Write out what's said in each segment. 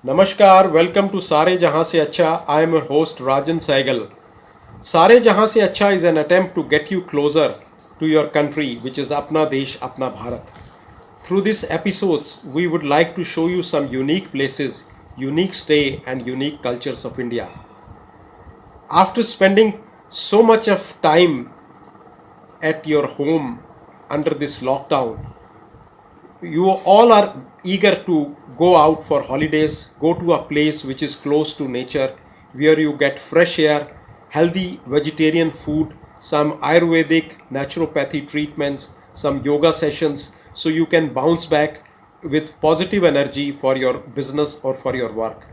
नमस्कार, welcome to सारे जहां से अच्छा. I am your host Rajan Saigal. सारे जहां से अच्छा is an attempt to get you closer to your country, which is अपना देश अपना Bharat. Through these episodes, we would like to show you some unique places, unique stay, and unique cultures of India. After spending so much of time at your home under this lockdown, you all are eager to go out for holidays, go to a place which is close to nature, where you get fresh air, healthy vegetarian food, some Ayurvedic naturopathy treatments, some yoga sessions, so you can bounce back with positive energy for your business or for your work.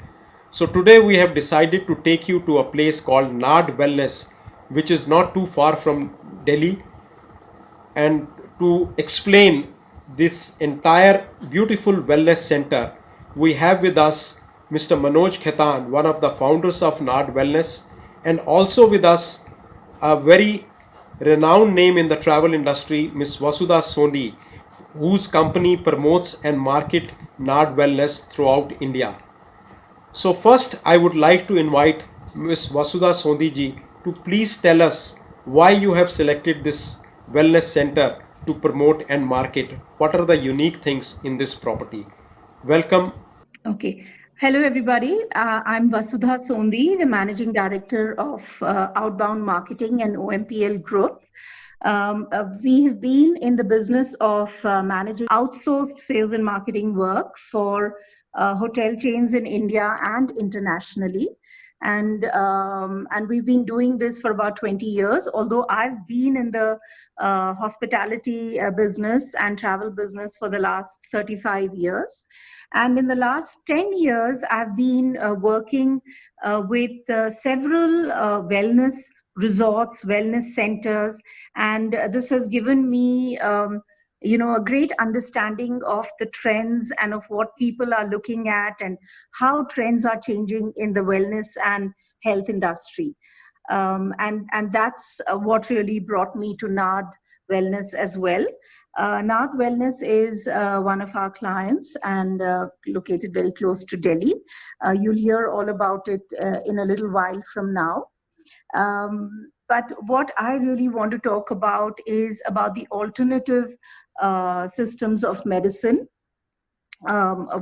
So, today we have decided to take you to a place called Nard Wellness, which is not too far from Delhi, and to explain this entire beautiful wellness center, we have with us Mr. Manoj Khetan, one of the founders of Nard Wellness, and also with us a very renowned name in the travel industry, Ms. Vasudha Sondi, whose company promotes and market Nard Wellness throughout India. So first, I would like to invite Ms. Vasudha Sondi ji to please tell us why you have selected this wellness center to promote and market. What are the unique things in this property? Welcome. Okay. Hello, everybody. I'm Vasudha Sondi, the Managing Director of Outbound Marketing and OMPL Group. We have been in the business of managing outsourced sales and marketing work for hotel chains in India and internationally. And we've been doing this for about 20 years, although I've been in the hospitality business and travel business for the last 35 years. And in the last 10 years, I've been working with several wellness resorts, wellness centers, and this has given me a great understanding of the trends and of what people are looking at and how trends are changing in the wellness and health industry. And that's what really brought me to Nad Wellness as well. Nath Wellness is one of our clients and located very close to Delhi. You'll hear all about it in a little while from now. But what I really want to talk about is about the alternative systems of medicine,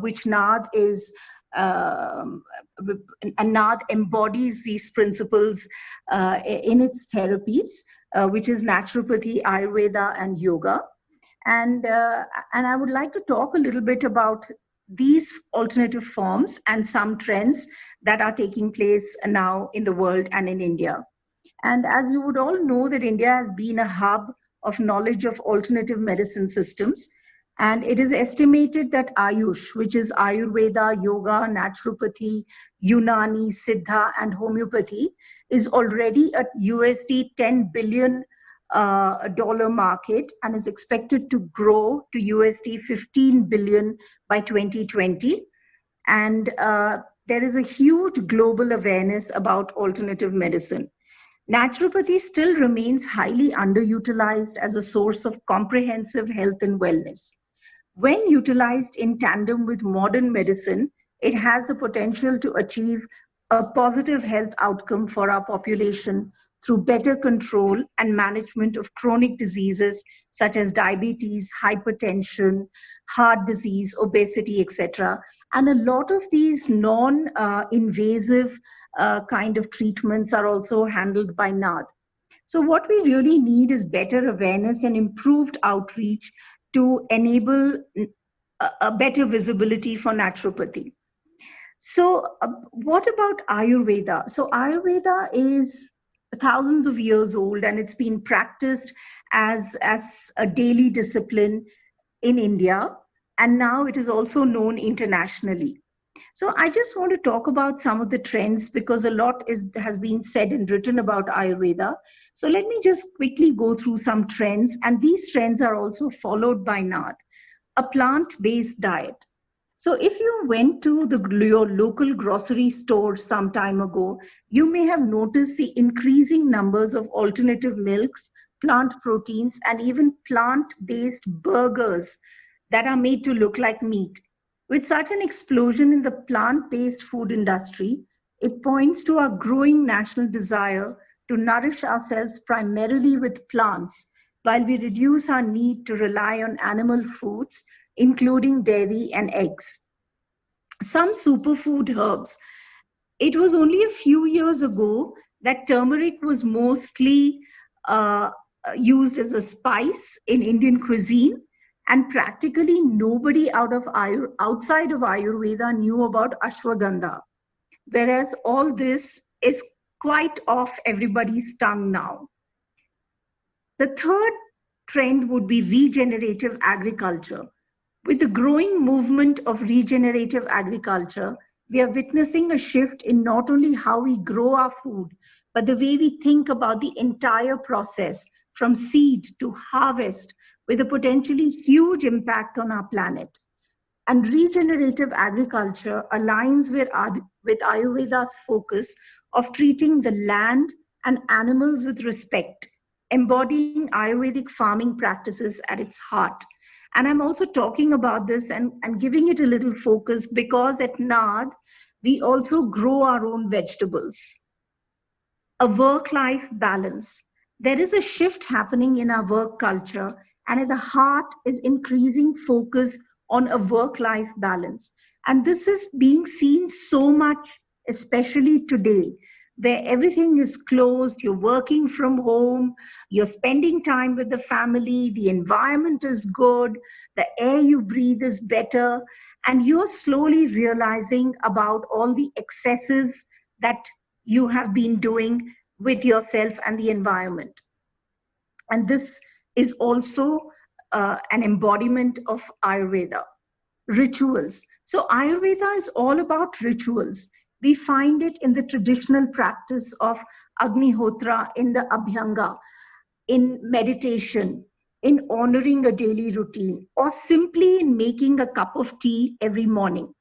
which NAD is. And NAD embodies these principles in its therapies, which is naturopathy, Ayurveda, and yoga. And I would like to talk a little bit about these alternative forms and some trends that are taking place now in the world and in India. And as you would all know, that India has been a hub of knowledge of alternative medicine systems. And it is estimated that Ayush, which is Ayurveda, yoga, naturopathy, Unani, Siddha, and homeopathy, is already a USD 10 billion dollar market and is expected to grow to USD 15 billion by 2020. And there is a huge global awareness about alternative medicine. Naturopathy still remains highly underutilized as a source of comprehensive health and wellness. When utilized in tandem with modern medicine, it has the potential to achieve a positive health outcome for our population through better control and management of chronic diseases such as diabetes, hypertension, heart disease, obesity, etc. And a lot of these non invasive kind of treatments are also handled by NAD. So, what we really need is better awareness and improved outreach to enable a better visibility for naturopathy. So, what about Ayurveda? So, Ayurveda is thousands of years old and it's been practiced as a daily discipline in India, and now it is also known internationally. So I just want to talk about some of the trends because a lot has been said and written about Ayurveda. So let me just quickly go through some trends, and these trends are also followed by NAD, a plant-based diet. So if you went to your local grocery store some time ago, you may have noticed the increasing numbers of alternative milks, plant proteins, and even plant-based burgers that are made to look like meat. With such an explosion in the plant-based food industry, it points to our growing national desire to nourish ourselves primarily with plants while we reduce our need to rely on animal foods, including dairy and eggs. Some superfood herbs. It was only a few years ago that turmeric was mostly uh, used as a spice in Indian cuisine, and practically nobody outside of Ayurveda knew about ashwagandha. Whereas all this is quite off everybody's tongue now. The third trend would be regenerative agriculture. With the growing movement of regenerative agriculture, we are witnessing a shift in not only how we grow our food, but the way we think about the entire process from seed to harvest, with a potentially huge impact on our planet. And regenerative agriculture aligns with Ayurveda's focus of treating the land and animals with respect, embodying Ayurvedic farming practices at its heart. And I'm also talking about this and giving it a little focus because at NAD, we also grow our own vegetables. A work life balance. There is a shift happening in our work culture, and at the heart is increasing focus on a work life balance. And this is being seen so much, especially today, where everything is closed, you're working from home, you're spending time with the family, the environment is good, the air you breathe is better, and you're slowly realizing about all the excesses that you have been doing with yourself and the environment. And this is also an embodiment of Ayurveda. Rituals. So, Ayurveda is all about rituals. We find it in the traditional practice of Agnihotra, in the Abhyanga, in meditation, in honoring a daily routine, or simply in making a cup of tea every morning.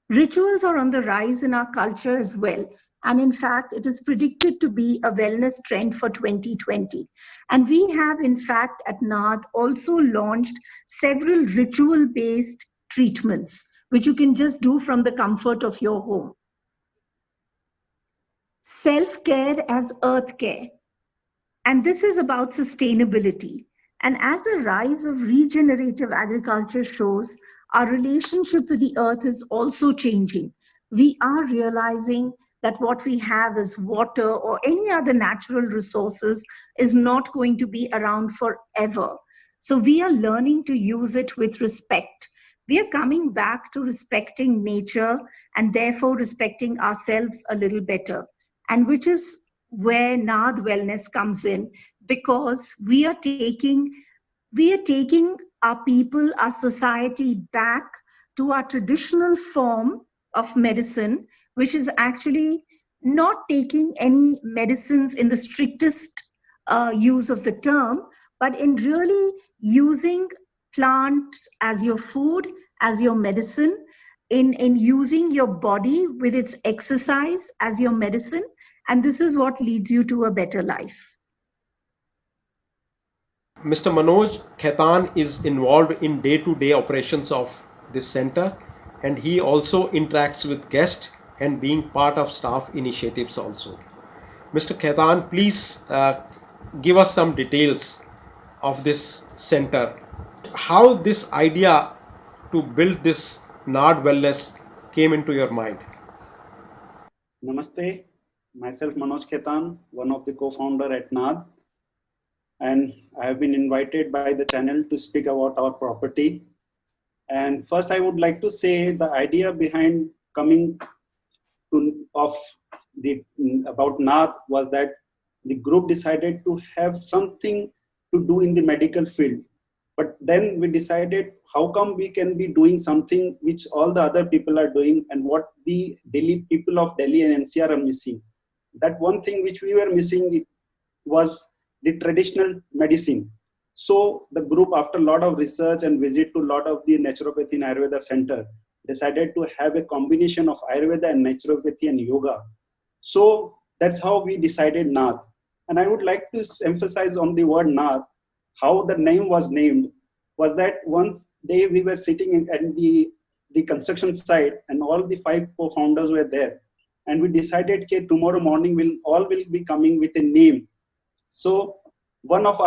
Rituals are on the rise in our culture as well. And in fact, it is predicted to be a wellness trend for 2020. And we have, in fact, at NAD also launched several ritual based treatments, which you can just do from the comfort of your home. Self care as earth care. And this is about sustainability. And as the rise of regenerative agriculture shows, our relationship with the earth is also changing. We are realizing that what we have as water or any other natural resources is not going to be around forever. So we are learning to use it with respect. We are coming back to respecting nature and therefore respecting ourselves a little better. And which is where NAD wellness comes in, because we are taking our people, our society back to our traditional form of medicine, which is actually not taking any medicines in the strictest use of the term, but in really using plants as your food, as your medicine, in using your body with its exercise as your medicine. And this is what leads you to a better life. Mr. Manoj Khaitan is involved in day-to-day operations of this center, and he also interacts with guests and being part of staff initiatives also. Mr. Khaitan, please give us some details of this center. How this idea to build this NAD Wellness came into your mind? Namaste, myself Manoj Khaitan, one of the co-founder at NAD, and I have been invited by the channel to speak about our property. And first I would like to say the idea behind coming to, of the about NAD was that the group decided to have something to do in the medical field. But then we decided how come we can be doing something which all the other people are doing and what the Delhi people of Delhi and NCR are missing. That one thing which we were missing was the traditional medicine. So the group, after a lot of research and visit to a lot of the naturopathy and Ayurveda center, decided to have a combination of Ayurveda and naturopathy and yoga. So that's how we decided NAD. And I would like to emphasize on the word NAD. How the name was named was that one day we were sitting at the construction site, and all the 5 co-founders were there. And we decided that tomorrow morning we'll all will be coming with a name. So one of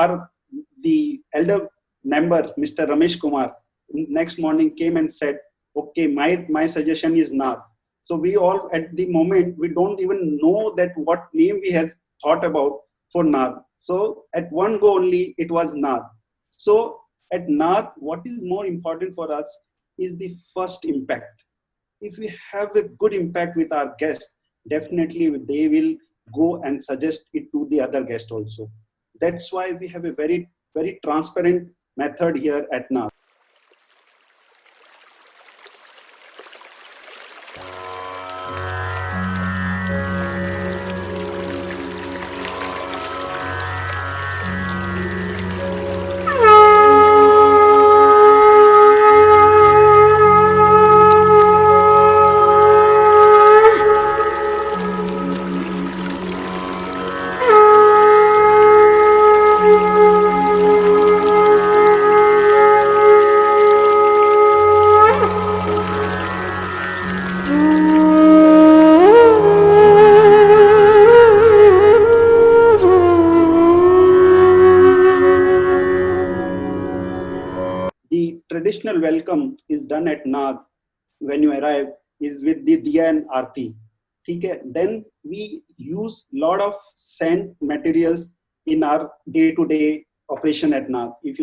the elder member, Mr. Ramesh Kumar, next morning came and said, okay, my suggestion is Naad. So we all, at the moment, we don't even know that what name we had thought about for Naad. So at one go only, it was Naad. So at Naad, what is more important for us is the first impact. If we have a good impact with our guest, definitely they will go and suggest it to the other guest also. That's why we have a very, very transparent method here at Naad. The traditional welcome is done at Naad when you arrive is with the Diya and Aarti. Okay? Then we use lot of scent materials in our day-to-day operation at Naad. If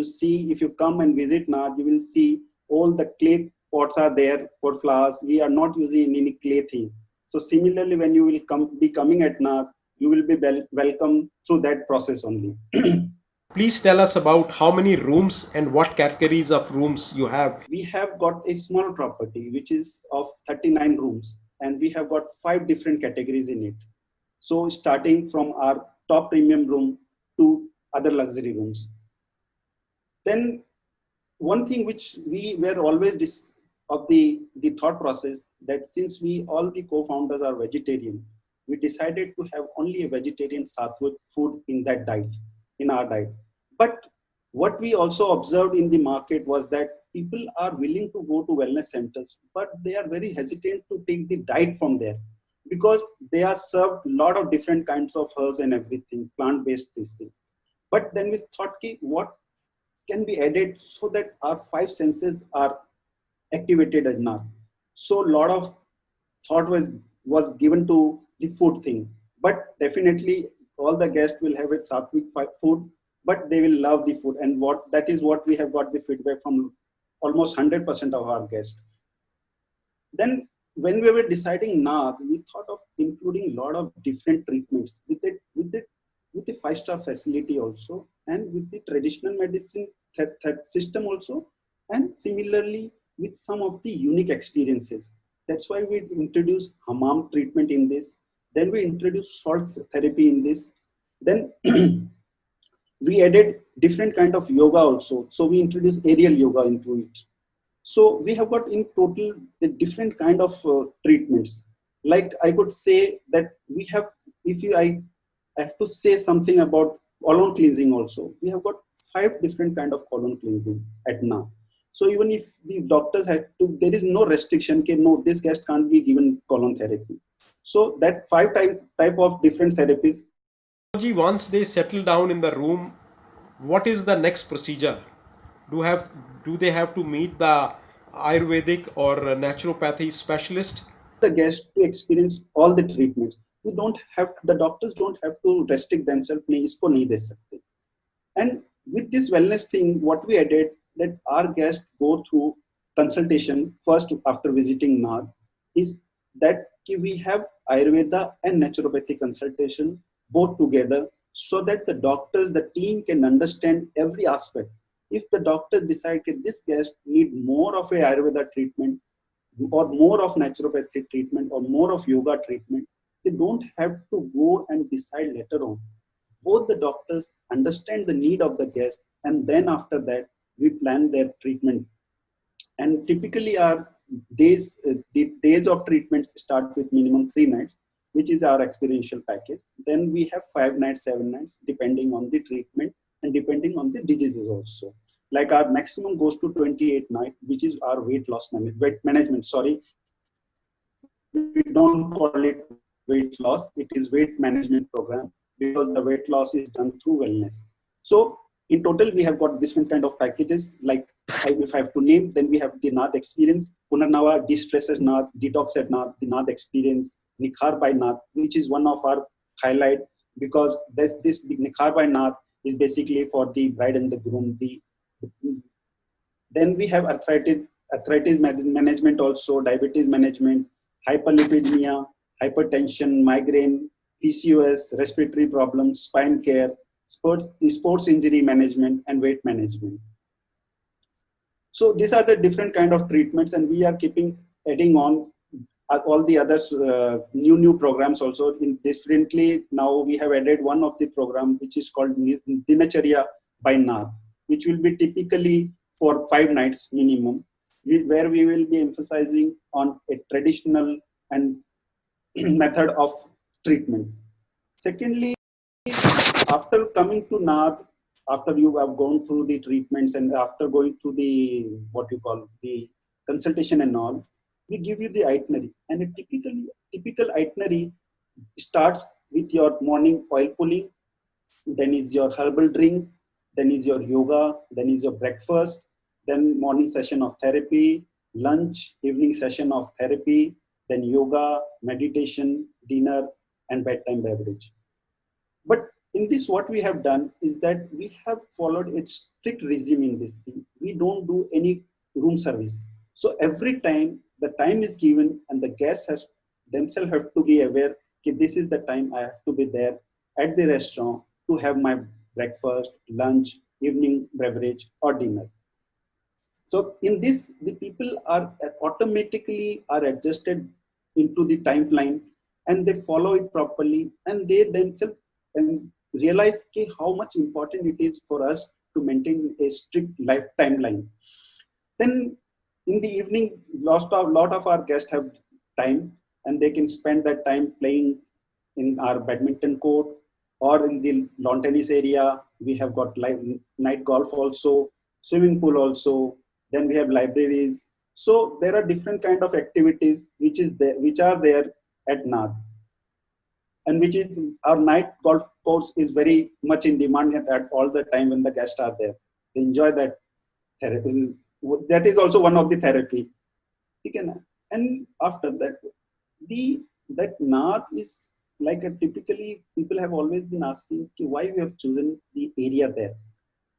you come and visit Naad, you will see all the clay pots are there for flowers. We are not using any clay thing. So similarly, when you will be coming at Naad, you will be welcome through that process only. Please tell us about how many rooms and what categories of rooms you have. We have got a small property which is of 39 rooms, and we have got 5 different categories in it. So starting from our top premium room to other luxury rooms. Then one thing which we were always of the thought process, that since we all the co-founders are vegetarian, we decided to have only a vegetarian sattvic food in that diet, in our diet. But what we also observed in the market was that people are willing to go to wellness centers, but they are very hesitant to take the diet from there because they are served a lot of different kinds of herbs and everything, plant-based this thing. But then we thought, what can be added so that our 5 senses are activated enough? So a lot of thought was given to the food thing. But definitely all the guests will have it sattvic food, but they will love the food. And that is what we have got the feedback from almost 100% of our guests. Then when we were deciding Naad, we thought of including a lot of different treatments with the 5-star facility also, and with the traditional medicine system also, and similarly with some of the unique experiences. That's why we introduced hammam treatment in this. Then we introduced salt therapy in this. Then we added different kind of yoga also. So we introduced aerial yoga into it. So we have got in total a different kind of treatments. Like I could say that we have, I have to say something about colon cleansing also. We have got 5 different kind of colon cleansing at now. So even if the doctors had to, there is no restriction, okay, no, this guest can't be given colon therapy. So that 5 type of different therapies. Once they settle down in the room, what is the next procedure? Do they have to meet the Ayurvedic or naturopathy specialist? The guest to experience all the treatments. The doctors don't have to restrict themselves. Isko nahi de sakte. And with this wellness thing, what we added, that our guests go through consultation first after visiting Naad, is that we have Ayurveda and naturopathy consultation both together, so that the doctors, the team can understand every aspect. If the doctor decide that this guest need more of a Ayurveda treatment, or more of naturopathy treatment, or more of yoga treatment, they don't have to go and decide later on. Both the doctors understand the need of the guest, and then after that, we plan their treatment. And typically our the days of treatments start with minimum 3 nights, which is our experiential package. Then we have 5 nights, 7 nights, depending on the treatment and depending on the diseases also. Like our maximum goes to 28 nights, which is our weight management. Sorry, we don't call it weight loss. It is weight management program because the weight loss is done through wellness. So in total, we have got different kind of packages. Like if I have to name, then we have the Naad experience, Punarnava de-stresses Naad, detox at Naad, the Naad experience, Nikhar by Naad, which is one of our highlight because this Nikhar by Naad is basically for the bride and the groom. Then we have arthritis management also, diabetes management, hyperlipidemia, hypertension, migraine, PCOS, respiratory problems, spine care, sports injury management, and weight management. So these are the different kind of treatments, and we are adding on all the others new programs also. In differently now we have added one of the program which is called Dinacharya by Naad, which will be typically for 5 nights minimum, where we will be emphasizing on a traditional and method of treatment. Secondly, after coming to Naad, after you have gone through the treatments and after going through the the consultation and all, we give you the itinerary, and a typical itinerary starts with your morning oil pulling, then is your herbal drink, then is your yoga, then is your breakfast, then morning session of therapy, lunch, evening session of therapy, then yoga, meditation, dinner, and bedtime beverage. But in this, what we have done is that we have followed a strict regime in this thing. We don't do any room service. So every time the time is given and the guest has themselves have to be aware that this is the time I have to be there at the restaurant to have my breakfast, lunch, evening beverage, or dinner. So in this, the people are automatically are adjusted into the timeline and they follow it properly, and they themselves and realize how much important it is for us to maintain a strict life timeline. Then in the evening, lot of our guests have time, and they can spend that time playing in our badminton court or in the lawn tennis area. We have got night golf also, swimming pool also. Then we have libraries. So there are different kind of activities which are there at Naad, and which is our night golf course is very much in demand at all the time when the guests are there. They enjoy that therapy. That is also one of the therapy. And after that, that Naad is like typically people have always been asking why we have chosen the area there.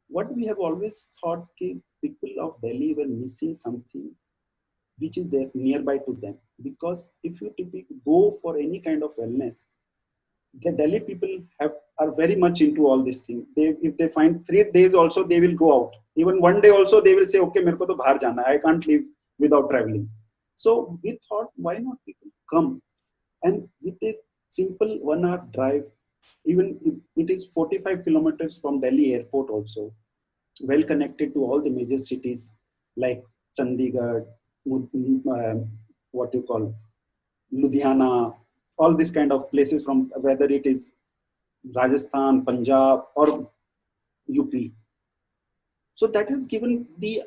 What we have always thought people of Delhi were missing something which is there nearby to them. Because if you typically go for any kind of wellness, the Delhi people are very much into all these things. If they find 3 days also, they will go out. Even one day also, they will say, okay, mere ko to bahar jana hai. I can't live without traveling. So we thought, why not people come? And with a simple 1 hour drive, even it is 45 kilometers from Delhi airport also, well connected to all the major cities like Chandigarh, Ludhiana, all these kind of places, from whether it is Rajasthan, Punjab, or UP. So that has given the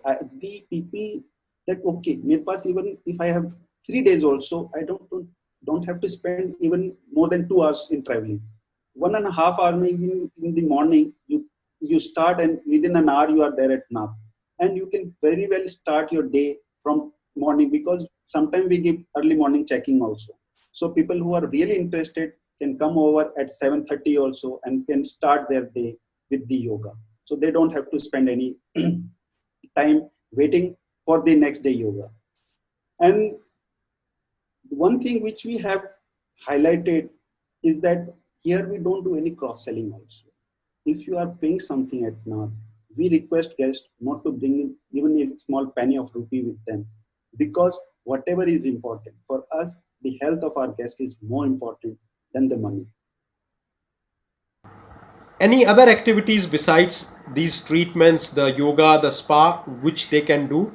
people that okay, mere paas even if I have 3 days also, I don't have to spend even more than 2 hours in traveling. 1.5 hours even in the morning, you start, and within an hour you are there at Naad. And you can very well start your day from morning, because sometimes we give early morning checking also. So people who are really interested can come over at 7:30 also and can start their day with the yoga. So they don't have to spend any time waiting for the next day yoga. And one thing which we have highlighted is that here we don't do any cross-selling also. If you are paying something at Naad, we request guests not to bring in even a small penny of rupee with them, because whatever is important for us, the health of our guest is more important than the money. Any other activities besides these treatments, the yoga, the spa, which they can do?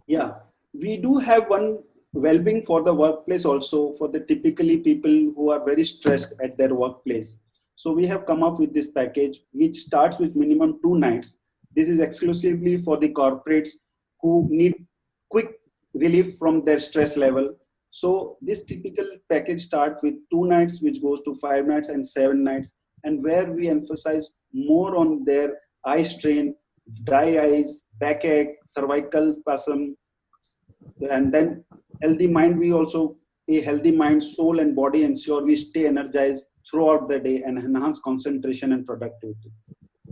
Yeah, we do have one well-being for the workplace also, for the typically people who are very stressed at their workplace. So we have come up with this package which starts with minimum 2 nights, This is exclusively for the corporates who need quick relief from their stress level. So this typical package starts with 2 nights, which goes to 5 nights and 7 nights, and where we emphasize more on their eye strain, dry eyes, backache, cervical spasm, and then healthy mind. We also a healthy mind, soul, and body ensure we stay energized throughout the day and enhance concentration and productivity.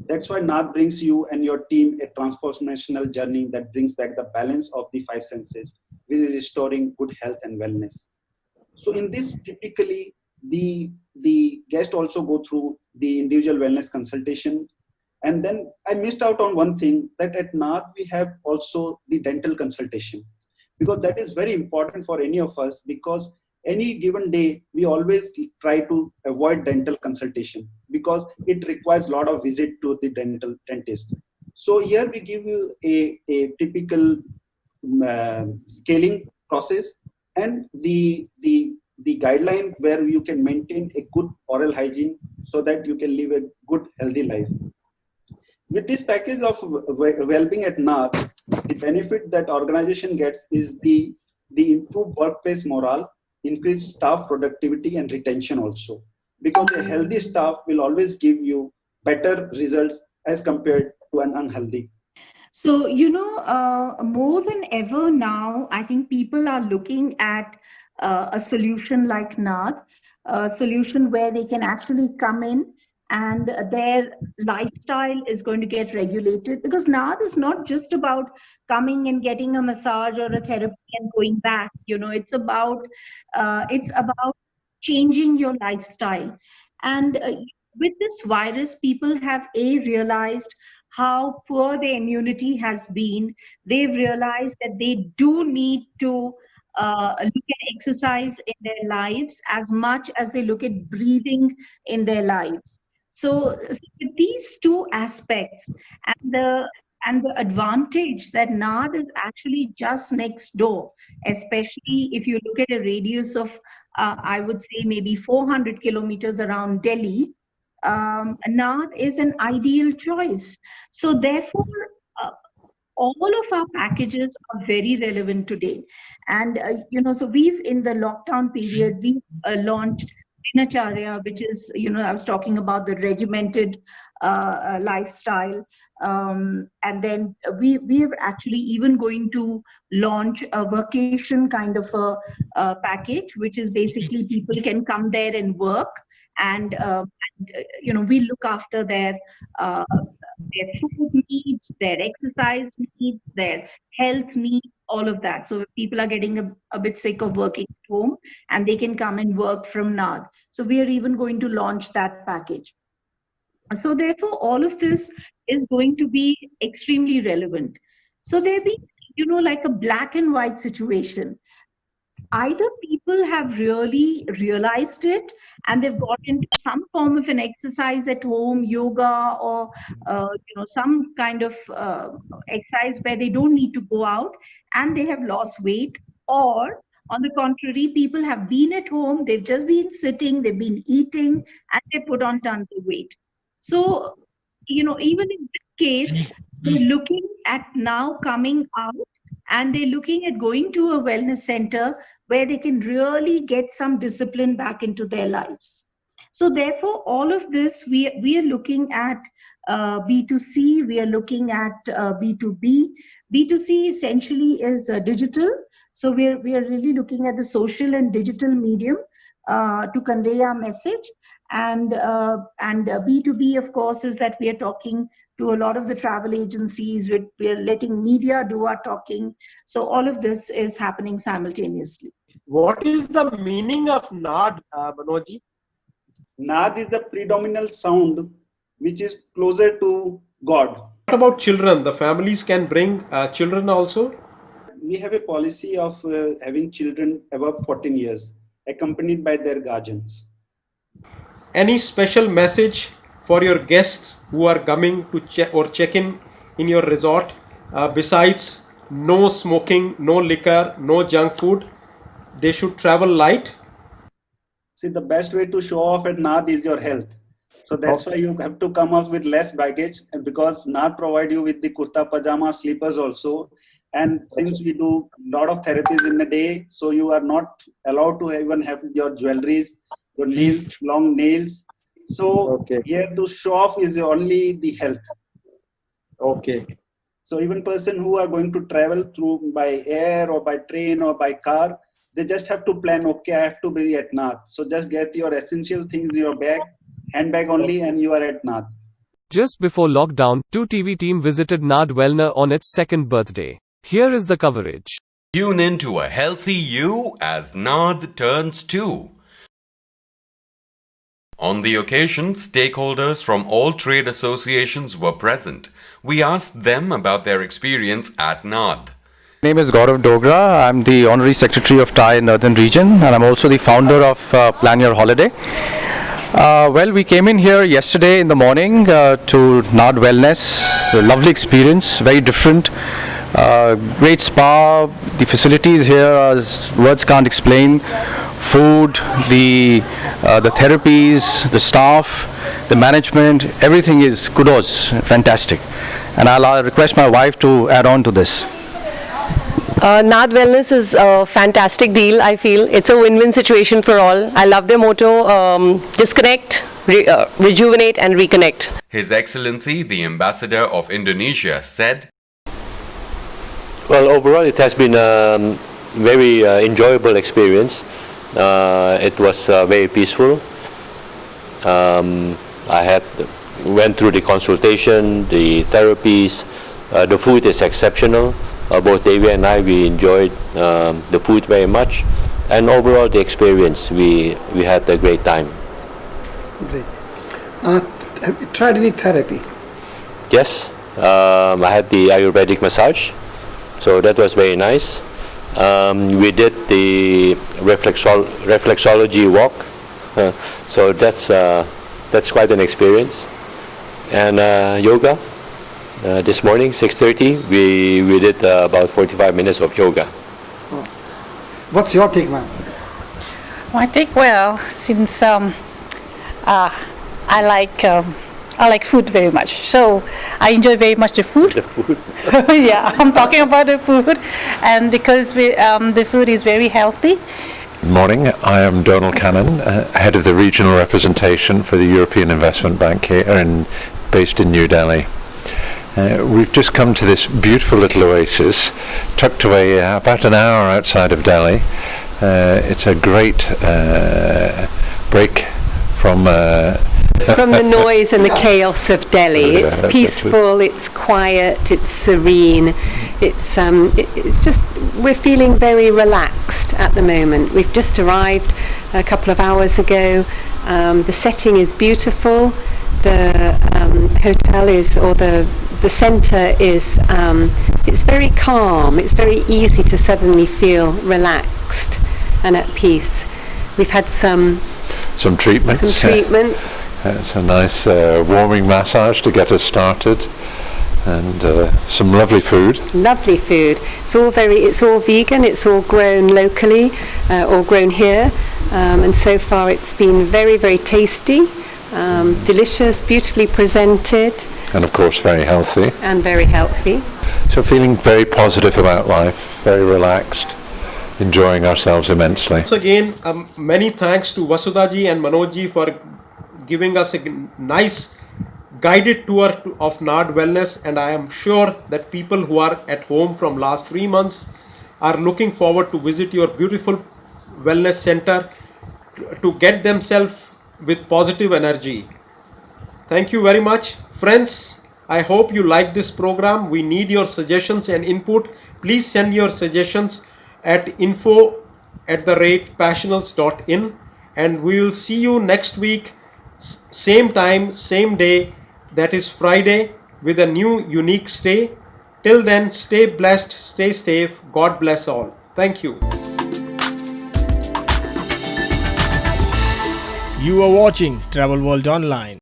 That's why NAD brings you and your team a transformational journey that brings back the balance of the five senses, while restoring good health and wellness. So in this, typically the guest also go through the individual wellness consultation. And then I missed out on one thing, that at NAD we have also the dental consultation, because that is very important for any of us, because any given day we always try to avoid dental consultation because it requires a lot of visit to the dental dentist. So here we give you a typical scaling process and the guideline where you can maintain a good oral hygiene so that you can live a good healthy life. With this package of well-being at NAD, the benefit that organization gets is the improved workplace morale, increased staff productivity and retention also. Because a healthy staff will always give you better results as compared to an unhealthy. So, more than ever now, I think people are looking at a solution like NAD, a solution where they can actually come in and their lifestyle is going to get regulated, because NAD is not just about coming and getting a massage or a therapy and going back. It's about changing your lifestyle. And with this virus, people have realized how poor their immunity has been. They've realized that they do need to look at exercise in their lives as much as they look at breathing in their lives. So with these two aspects and the advantage that NAD is actually just next door, especially if you look at a radius of, I would say maybe 400 kilometers around Delhi, NAD is an ideal choice. So therefore, uh, all of our packages are very relevant today. And, so we've, in the lockdown period, we launched Dinacharya, which is, I was talking about the regimented lifestyle. And then we are actually even going to launch a vacation kind of a package, which is basically people can come there and work. And, we look after their food needs, their exercise needs, their health needs, all of that. So if people are getting a bit sick of working at home, and they can come and work from NAD. So we are even going to launch that package. So therefore, all of this is going to be extremely relevant. So there be, like a black and white situation. Either people have really realized it and they've got into some form of an exercise at home, yoga, or some kind of exercise where they don't need to go out and they have lost weight. Or on the contrary, people have been at home, they've just been sitting, they've been eating, and they put on tons of weight. So, even in this case, they're looking at now coming out, and they're looking at going to a wellness center where they can really get some discipline back into their lives. So therefore, all of this, we are looking at B2C, we are looking at B2B. B2C essentially is digital. So we are really looking at the social and digital medium to convey our message. And B2B, of course, is that we are talking to a lot of the travel agencies. We are letting media do our talking. So all of this is happening simultaneously. What is the meaning of NAD, Manoj? NAD is the predominant sound which is closer to God. What about children? The families can bring children also? We have a policy of having children above 14 years accompanied by their guardians. Any special message for your guests who are coming to check in your resort, besides no smoking, no liquor, no junk food? They should travel light? See, the best way to show off at NAD is your health. So that's why you have to come up with less baggage, and because Nath provide you with the kurta pajama sleepers also. And since we do a lot of therapies in a day, so you are not allowed to even have your jewelries, your nails, long nails. So here to show off is only the health. Okay. So even person who are going to travel through by air or by train or by car, they just have to plan, okay, I have to be at Nath. So just get your essential things in your bag, handbag only, and you are at Nath. Just before lockdown, 2TV team visited Naad Wellner on its second birthday. Here is the coverage. Tune in to a healthy you as Naad turns 2. On the occasion, stakeholders from all trade associations were present. We asked them about their experience at Naad. My name is Gaurav Dogra. I'm the Honorary Secretary of TIE Northern Region, and I'm also the founder of Plan Your Holiday. Well, we came in here yesterday in the morning to Naad Wellness. A lovely experience, very different. Great spa. The facilities here, as words can't explain. Food, the therapies, the staff, the management, everything is kudos, fantastic. And I'll request my wife to add on to this. Naad Wellness is a fantastic deal, I feel. It's a win-win situation for all. I love their motto, disconnect, rejuvenate and reconnect. His Excellency, the Ambassador of Indonesia, said, Well, overall it has been a very enjoyable experience. It was very peaceful. I went through the consultation, the therapies. The food is exceptional. Both Devi and I, we enjoyed the food very much, and overall the experience, we had a great time. Great. Have you tried any therapy? Yes, I had the Ayurvedic massage, so that was very nice. We did the reflexology walk, so that's quite an experience. And yoga. This morning, 6:30, we did about 45 minutes of yoga. What's your take, ma'am? I think, well, since I like food very much, so I enjoy very much the food. Yeah, I'm talking about the food, and because the food is very healthy. Good morning, I am Donald Cannon, head of the regional representation for the European Investment Bank here, based in New Delhi. We've just come to this beautiful little oasis, tucked away about an hour outside of Delhi. It's a great break from the noise and the chaos of Delhi. It's peaceful, it's quiet, it's serene. It's just, we're feeling very relaxed at the moment. We've just arrived a couple of hours ago. The setting is beautiful. The hotel is, or the centre is, it's very calm. It's very easy to suddenly feel relaxed and at peace. We've had some treatments. It's a nice warming massage to get us started, and some lovely food. Lovely food. It's all vegan. It's all grown locally, or grown here, and so far it's been very, very tasty. Delicious, beautifully presented. And of course very healthy. And very healthy. So feeling very positive about life, very relaxed, enjoying ourselves immensely. Once again, many thanks to Vasudha-ji and Manoj-ji for giving us a nice guided tour of Naad Wellness, and I am sure that people who are at home from last 3 months are looking forward to visit your beautiful wellness center to get themselves with positive energy. Thank you very much. Friends, I hope you like this program. We need your suggestions and input. Please send your suggestions at info@passionals.in, and we will see you next week, same time, same day, that is Friday, with a new unique stay. Till then, stay blessed, stay safe. God bless all. Thank you. You are watching Travel World Online.